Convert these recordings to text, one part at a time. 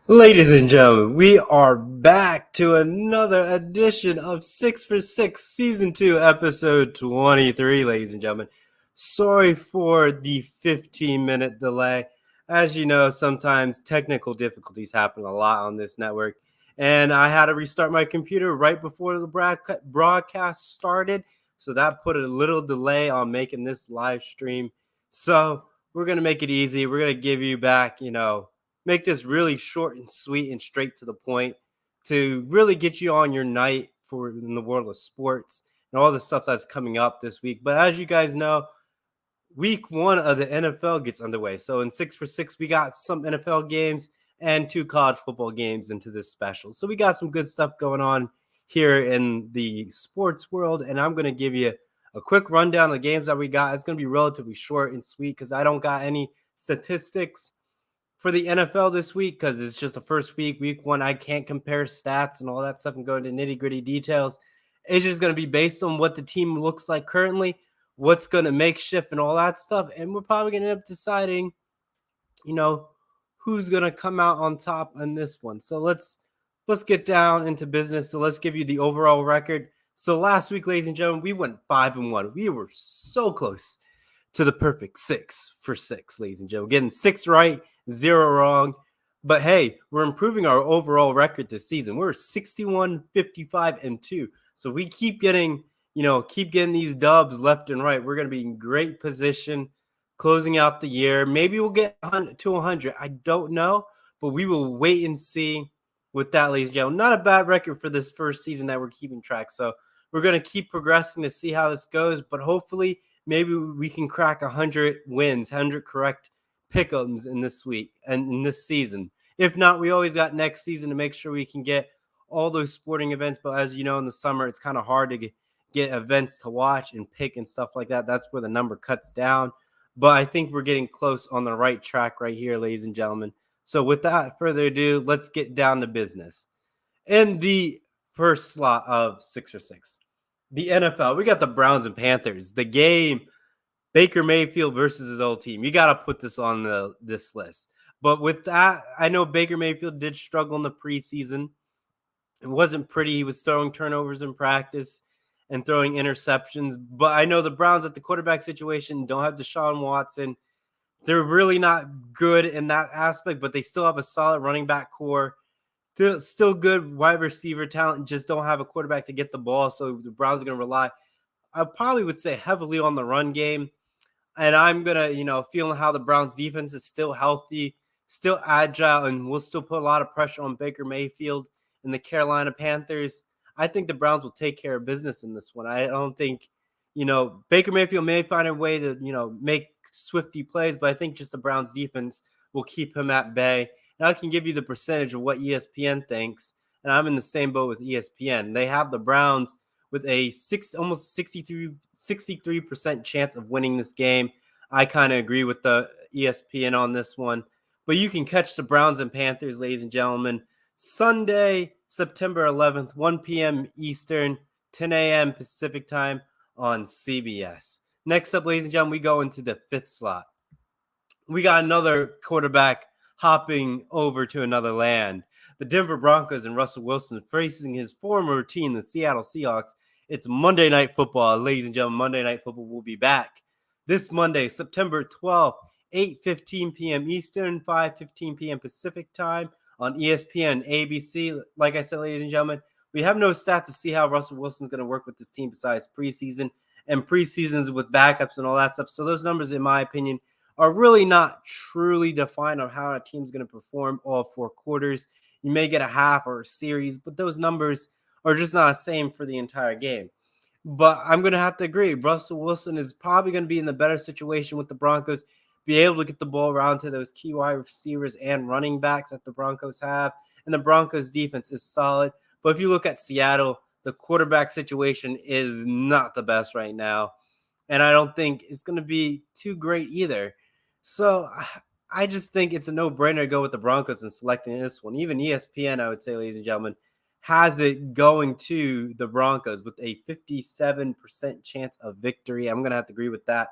Ladies and gentlemen, we are back to another edition of 6 for 6 Season 2, Episode 23, ladies and gentlemen. Sorry for the 15-minute delay. As you know, sometimes technical difficulties happen a lot on this network, and I had to restart my computer right before the broadcast started, so that put a little delay on making this live stream. So we're going to make it easy. We're going to give you back, make this really short and sweet and straight to the point to really get you on your night for in the world of sports and all the stuff that's coming up this week. But as you guys know, week 1 of the NFL gets underway. So in 6 for 6, we got some NFL games and 2 college football games into this special. So we got some good stuff going on here in the sports world. And I'm going to give you a quick rundown of the games that we got. It's going to be relatively short and sweet because I don't got any statistics for the NFL this week because it's just the first week 1. I can't compare stats and all that stuff and go into nitty-gritty details. It's just going to be based on what the team looks like currently, what's going to make shift and all that stuff. And we're probably going to end up deciding, who's going to come out on top on this one. So let's get down into business. So let's give you the overall record. So last week, ladies and gentlemen, we went 5-1. We were so close to the perfect 6 for 6, ladies and gentlemen. Getting 6 right, 0 wrong. But hey, we're improving our overall record this season. We're 61, 55, and 2. So we keep getting, these dubs left and right. We're going to be in great position closing out the year. Maybe we'll get to 100. I don't know, but we will wait and see with that, ladies and gentlemen. Not a bad record for this first season that we're keeping track. So we're going to keep progressing to see how this goes, but hopefully maybe we can crack 100 wins, 100 correct pick'ems in this week and in this season. If not, we always got next season to make sure we can get all those sporting events. But as you know, in the summer, it's kind of hard to get events to watch and pick and stuff like that. That's where the number cuts down. But I think we're getting close on the right track right here, ladies and gentlemen. So without further ado, let's get down to business. In the first slot of 6 for 6, the NFL, we got the Browns and Panthers. The game, Baker Mayfield versus his old team. You got to put this on this list. But with that, I know Baker Mayfield did struggle in the preseason. It wasn't pretty. He was throwing turnovers in practice and throwing interceptions. But I know the Browns at the quarterback situation don't have Deshaun Watson. They're really not good in that aspect, but they still have a solid running back core. Still good wide receiver talent, just don't have a quarterback to get the ball. So the Browns are going to rely, I probably would say, heavily on the run game. And I'm going to, feeling how the Browns defense is still healthy, still agile, and we'll still put a lot of pressure on Baker Mayfield and the Carolina Panthers. I think the Browns will take care of business in this one. I don't think, Baker Mayfield may find a way to, make swifty plays, but I think just the Browns defense will keep him at bay. And I can give you the percentage of what ESPN thinks, and I'm in the same boat with ESPN. They have the Browns with a almost 63% chance of winning this game. I kind of agree with the ESPN on this one. But you can catch the Browns and Panthers, ladies and gentlemen, Sunday, September 11th, 1 p.m. Eastern, 10 a.m. Pacific time on CBS. Next up, ladies and gentlemen, we go into the 5th slot. We got another quarterback hopping over to another land. The Denver Broncos and Russell Wilson facing his former team, the Seattle Seahawks. It's Monday Night Football. Ladies and gentlemen, Monday Night Football will be back this Monday, September 12th, 8:15 p.m. Eastern, 5:15 p.m. Pacific time on ESPN, ABC. Like I said, ladies and gentlemen, we have no stats to see how Russell Wilson's going to work with this team besides preseason and preseasons with backups and all that stuff. So those numbers, in my opinion, are really not truly defined on how a team's going to perform all 4 quarters. You may get a half or a series, but those numbers are just not the same for the entire game. But I'm going to have to agree. Russell Wilson is probably going to be in the better situation with the Broncos. be able to get the ball around to those key wide receivers and running backs that the Broncos have. And the Broncos defense is solid. But if you look at Seattle, the quarterback situation is not the best right now. And I don't think it's going to be too great either. So I just think it's a no-brainer to go with the Broncos and selecting this one. Even ESPN, I would say, ladies and gentlemen, has it going to the Broncos with a 57% chance of victory. I'm going to have to agree with that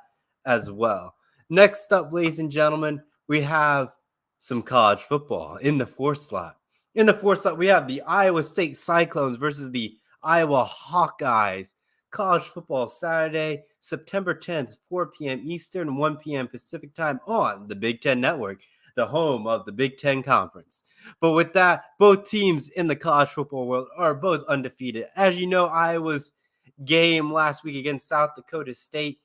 as well. Next up, ladies and gentlemen, we have some college football in the fourth slot. In the fourth slot, we have the Iowa State Cyclones versus the Iowa Hawkeyes. College football Saturday, September 10th, 4 p.m. Eastern, 1 p.m. Pacific time on the Big Ten Network, the home of the Big Ten Conference. But with that, both teams in the college football world are both undefeated. As you know, Iowa's game last week against South Dakota State,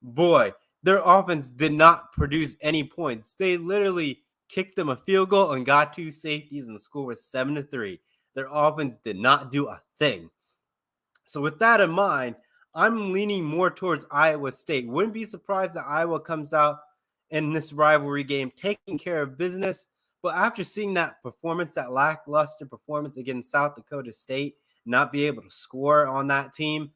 boy, their offense did not produce any points. They literally kicked them a field goal and got 2 safeties, and the score was 7-3. Their offense did not do a thing. So with that in mind, I'm leaning more towards Iowa State. Wouldn't be surprised that Iowa comes out in this rivalry game taking care of business. But after seeing that performance, that lackluster performance against South Dakota State, not be able to score on that team,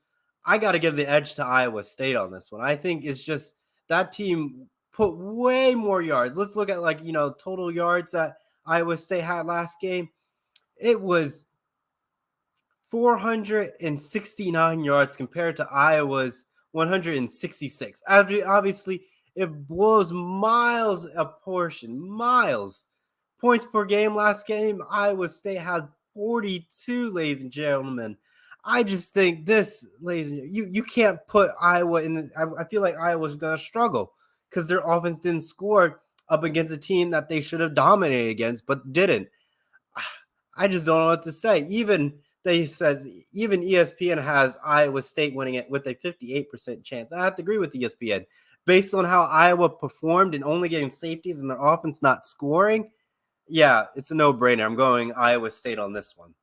I got to give the edge to Iowa State on this one. I think it's just that team put way more yards. Let's look at total yards that Iowa State had last game. It was 469 yards compared to Iowa's 166. Obviously, it blows miles a portion. Miles. Points per game last game, Iowa State had 42, ladies and gentlemen. I just think this, ladies and gentlemen, you can't put Iowa in the. I feel like Iowa's going to struggle because their offense didn't score up against a team that they should have dominated against, but didn't. I just don't know what to say. Even ESPN has Iowa State winning it with a 58% chance. I have to agree with ESPN. Based on how Iowa performed and only getting safeties and their offense not scoring, yeah, it's a no-brainer. I'm going Iowa State on this one.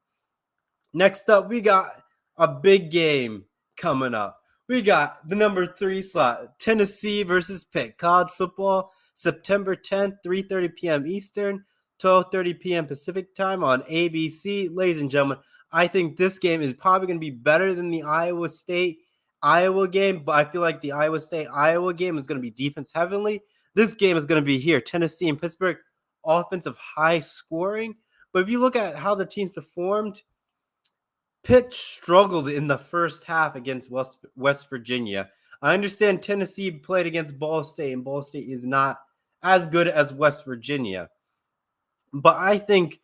Next up, we got a big game coming up. We got the number 3 slot, Tennessee versus Pitt. College football, September 10th, 3:30 p.m. Eastern, 12:30 p.m. Pacific time on ABC. Ladies and gentlemen, I think this game is probably going to be better than the Iowa State-Iowa game, but I feel like the Iowa State-Iowa game is going to be defense heavily. This game is going to be here, Tennessee and Pittsburgh, offensive high scoring. But if you look at how the teams performed, Pitt struggled in the first half against West Virginia. I understand Tennessee played against Ball State, and Ball State is not as good as West Virginia. But I think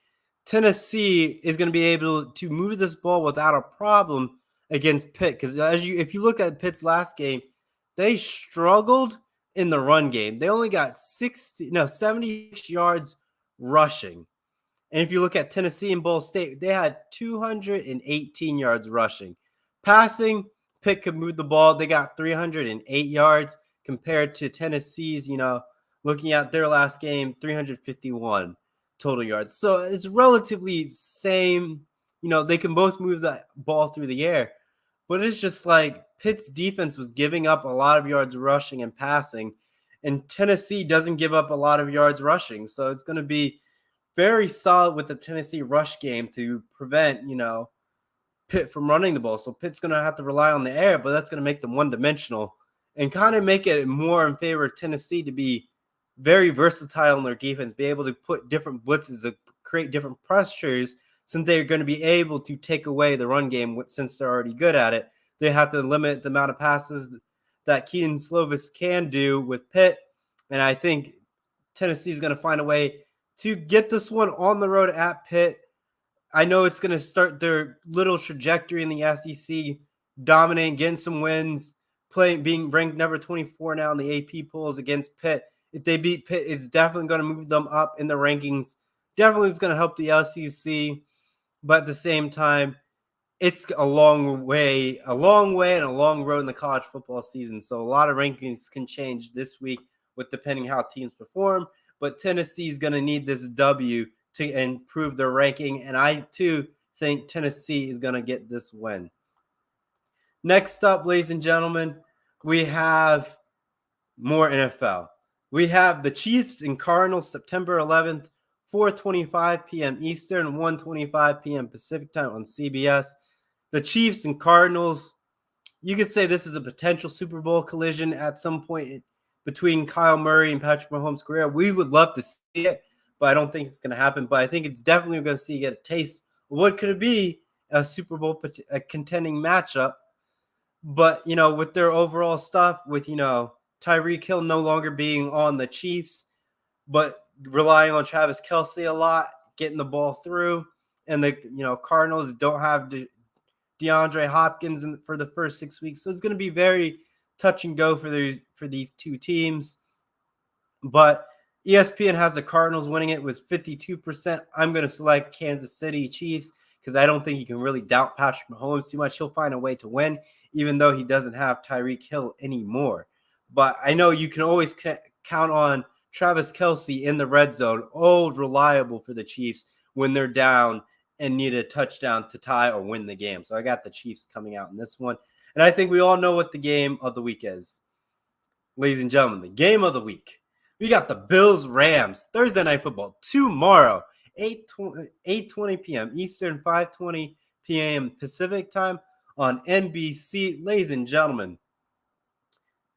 Tennessee is going to be able to move this ball without a problem against Pitt. Because if you look at Pitt's last game, they struggled in the run game. They only got 76 yards rushing. And if you look at Tennessee and Ball State, they had 218 yards rushing. Passing, Pitt could move the ball. They got 308 yards compared to Tennessee's, looking at their last game, 351 total yards. So it's relatively same. They can both move the ball through the air. But it's just like Pitt's defense was giving up a lot of yards rushing and passing. And Tennessee doesn't give up a lot of yards rushing. So it's going to be very solid with the Tennessee rush game to prevent, Pitt from running the ball. So Pitt's going to have to rely on the air, but that's going to make them one-dimensional and kind of make it more in favor of Tennessee to be very versatile in their defense, be able to put different blitzes to create different pressures since they're going to be able to take away the run game since they're already good at it. They have to limit the amount of passes that Keaton Slovis can do with Pitt, and I think Tennessee is going to find a way to get this one on the road at Pitt. I know it's going to start their little trajectory in the SEC, dominating, getting some wins, being ranked number 24 now in the AP polls against Pitt. If they beat Pitt, it's definitely going to move them up in the rankings. Definitely it's going to help the SEC, but at the same time, it's a long way and a long road in the college football season. So a lot of rankings can change this week with depending how teams perform. But Tennessee is going to need this W to improve their ranking. And I, too, think Tennessee is going to get this win. Next up, ladies and gentlemen, we have more NFL. We have the Chiefs and Cardinals September 11th, 4:25 p.m. Eastern, 1:25 p.m. Pacific time on CBS. The Chiefs and Cardinals, you could say this is a potential Super Bowl collision at some point between Kyle Murray and Patrick Mahomes' career. We would love to see it, but I don't think it's going to happen. But I think it's definitely going to get a taste of what could it be a Super Bowl a contending matchup. But, with their overall stuff, with, Tyreek Hill no longer being on the Chiefs, but relying on Travis Kelce a lot, getting the ball through. And the, Cardinals don't have DeAndre Hopkins for the first 6 weeks. So it's going to be very touch and go for these two teams. But ESPN has the Cardinals winning it with 52%. I'm going to select Kansas City Chiefs because I don't think you can really doubt Patrick Mahomes too much. He'll find a way to win, even though he doesn't have Tyreek Hill anymore. But I know you can always count on Travis Kelce in the red zone, old reliable for the Chiefs when they're down and need a touchdown to tie or win the game. So I got the Chiefs coming out in this one. And I think we all know what the game of the week is. Ladies and gentlemen, the game of the week. We got the Bills-Rams, Thursday Night Football, tomorrow, 8:20 p.m. Eastern, 5:20 p.m. Pacific time on NBC. Ladies and gentlemen,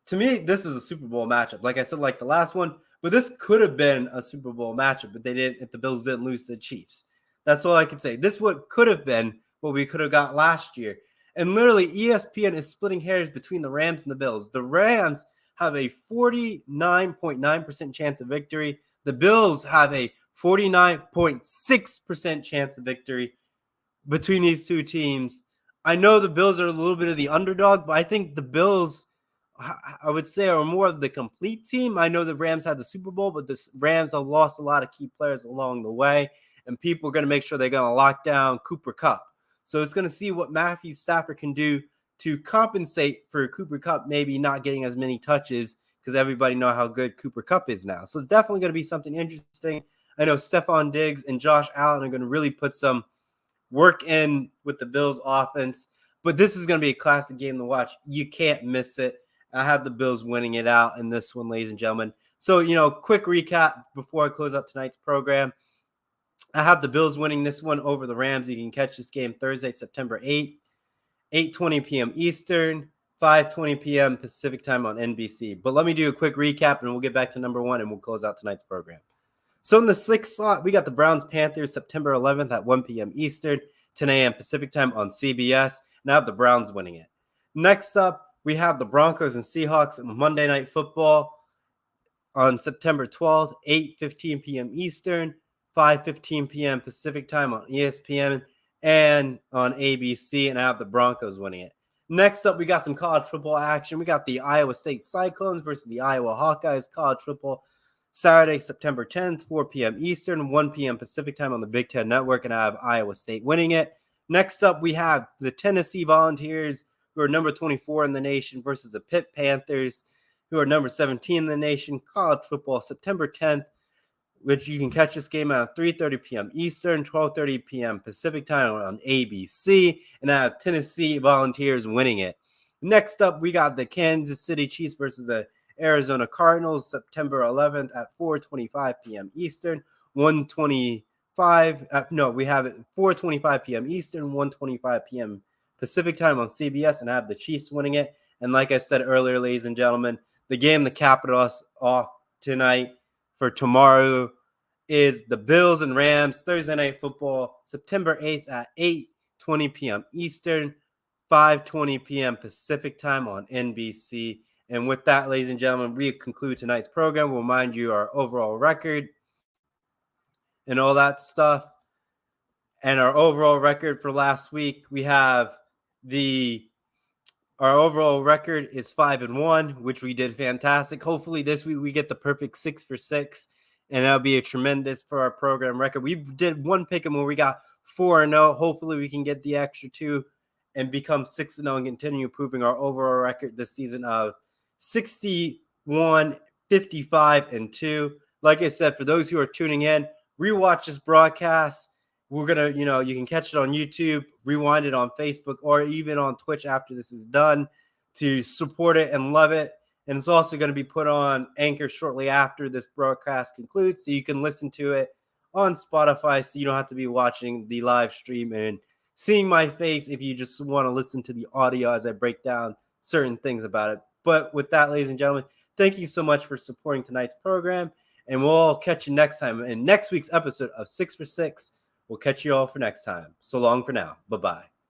to me, this is a Super Bowl matchup. Like I said, like the last one, but this could have been a Super Bowl matchup, but they didn't. If the Bills didn't lose to the Chiefs, that's all I can say. This what could have been what we could have got last year. And literally, ESPN is splitting hairs between the Rams and the Bills. The Rams have a 49.9% chance of victory. The Bills have a 49.6% chance of victory between these two teams. I know the Bills are a little bit of the underdog, but I think the Bills, I would say, are more of the complete team. I know the Rams had the Super Bowl, but the Rams have lost a lot of key players along the way, and people are going to make sure they're going to lock down Cooper Kupp. So it's going to see what Matthew Stafford can do to compensate for Cooper Kupp maybe not getting as many touches because everybody know how good Cooper Kupp is now. So it's definitely going to be something interesting. I know Stephon Diggs and Josh Allen are going to really put some work in with the Bills offense, but this is going to be a classic game to watch. You can't miss it. I have the Bills winning it out in this one, ladies and gentlemen. So, quick recap before I close out tonight's program. I have the Bills winning this one over the Rams. You can catch this game Thursday, September 8th, 8:20 p.m. Eastern, 5:20 p.m. Pacific time on NBC. But let me do a quick recap, and we'll get back to number one, and we'll close out tonight's program. So in the sixth slot, we got the Browns-Panthers September 11th at 1 p.m. Eastern, 10 a.m. Pacific time on CBS, and I have the Browns winning it. Next up, we have the Broncos and Seahawks Monday Night Football on September 12th, 8:15 p.m. Eastern, 5:15 p.m. Pacific time on ESPN and on ABC, and I have the Broncos winning it. Next up, we got some college football action. We got the Iowa State Cyclones versus the Iowa Hawkeyes college football Saturday, September 10th, 4 p.m. Eastern, 1 p.m. Pacific time on the Big Ten Network, and I have Iowa State winning it. Next up, we have the Tennessee Volunteers, who are number 24 in the nation, versus the Pitt Panthers, who are number 17 in the nation. College football, September 10th, which you can catch this game at 3:30 p.m. Eastern, 12:30 p.m. Pacific time on ABC, and I have Tennessee Volunteers winning it. Next up, we got the Kansas City Chiefs versus the Arizona Cardinals, September 11th at 4:25 p.m. Eastern, 4:25 p.m. Eastern, 1:25 p.m. Pacific time on CBS, and I have the Chiefs winning it. And like I said earlier, ladies and gentlemen, the game that capped us off tonight for tomorrow is the Bills and Rams Thursday Night Football, September 8th at 8:20 p.m. Eastern, 5:20 p.m. Pacific time on NBC. And with that, ladies and gentlemen, we conclude tonight's program. We'll remind you our overall record and all that stuff. And our overall record for last week, we have our overall record is 5-1, which we did fantastic. Hopefully this week we get the perfect 6 for 6, and that'll be a tremendous for our program record. We did one pick 'em where we got 4-0. Hopefully we can get the extra 2 and become 6-0 and continue improving our overall record this season of 61, 55, and 2. Like I said, for those who are tuning in, rewatch this broadcast. We're going to, you can catch it on YouTube, rewind it on Facebook, or even on Twitch after this is done to support it and love it And it's also going to be put on Anchor shortly after this broadcast concludes, so you can listen to it on Spotify, so you don't have to be watching the live stream and seeing my face if you just want to listen to the audio as I break down certain things about it. But with that, ladies and gentlemen, thank you so much for supporting tonight's program, and we'll all catch you next time in next week's episode of 6 for 6. We'll catch you all for next time. So long for now. Bye-bye.